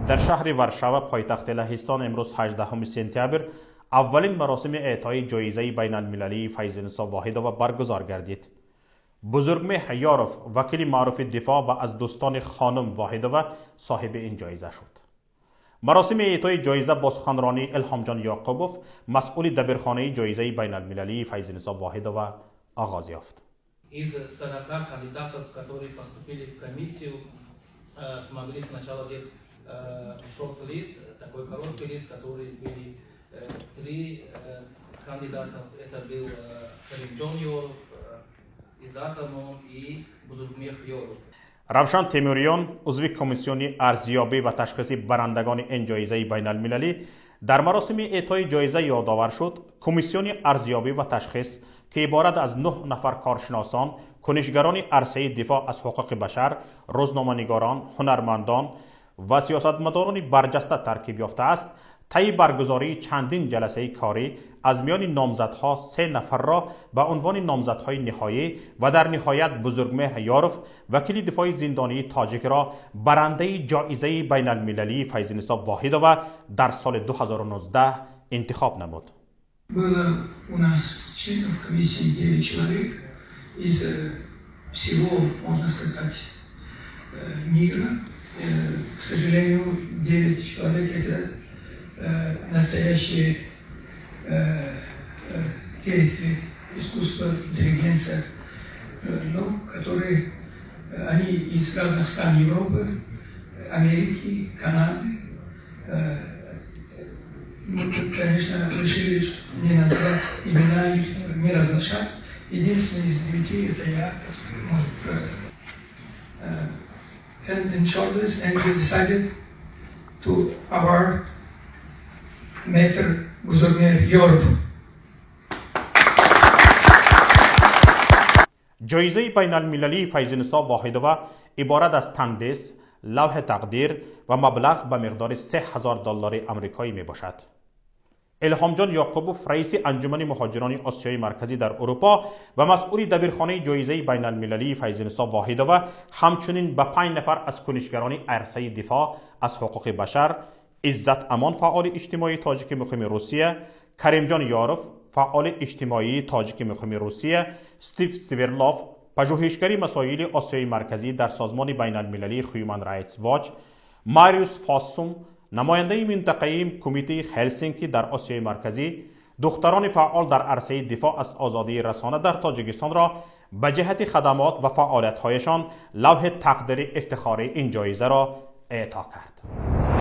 در شهر ورشاو پایتخت لهستان امروز 18 سپتامبر اولین مراسم اعطای جایزه بین المللی فیض‌نسا واحدوف برگزار گردید. بزرگمهر یاروف وکیل معروف دفاع و از دوستان خانم واحدوف صاحب این جایزه شد. مراسم اعطای جایزه با سخنرانی الهام جان یعقوبوف مسئول دبیرخانه جایزه بین المللی файзенса واحدوف آغاز یافت. Из 40 кандидатов, которые поступили в комиссию, смогли сначала делать шорт-лист, такой короткий лист, который были 3 кандидатов. Это был Каримджон Йоров, Изатамо и Бузургмех Йоров. равшан темурион عضو کمیسیون ارزیابی و تشخیص برندگان این جایزه بین المللی در مراسم اعطای جایزه یادآور شد کمیسیون ارزیابی و تشخیص که عبارت از 9 نفر کارشناسان، کنشگران عرصه دفاع از حقوق بشر، روزنامه‌نگاران، هنرمندان و سیاستمداران برجسته ترکیب یافته است، طی برگزاری چندین جلسه کاری از میان نامزدها 3 نفر را به عنوان نامزدهای نهایی و در نهایت بزرگمهر یاروف وکیل دفاع زندانی تاجیک را برنده جایزه بین المللی файзенса واحدوف در سال 2019 انتخاب نمود. Было у нас членов комиссии 9 человек из всего, можно сказать, мира. К сожалению, 9 человек это настоящие деятели искусства, интеллигенция, но которые они из разных стран Европы, Америки, Канады. Мы, конечно, решили не называть имена их, не разглашать. Единственный из 9 это я, который может and in shortlist, and we decided to award Mehter Buzurgmer Yorov. جایزه بین المللی فیض‌نسا واحدوف عبارت از تندیس، لوح تقدیر و مبلغ به مقدار $3000 آمریکایی می باشد. الهام جان یعقوبوف رئیس انجمن مهاجران آسیای مرکزی در اروپا و مسئول دبیرخانه جایزه بین المللی فیض‌نسا واحدوف همچنین به 5 نفر از کنشگران عرصه دفاع از حقوق بشر، عزت امان فعال اجتماعی تاجیک مقیم روسیه، کریم جان یاروف فعال اجتماعی تاجیک مقیم روسیه، استیو سیورلوف پژوهشگر مسائل آسیای مرکزی در سازمان بین المللی هیومن رایتس واچ، ماریوس فاسوم نماینده منطقه‌ای کمیته هلسینکی در آسیای مرکزی، دختران فعال در عرصه دفاع از آزادی رسانه در تاجیکستان را به جهت خدمات و فعالیت‌هایشان لوح تقدیر افتخاری این جایزه را اعطا کرد.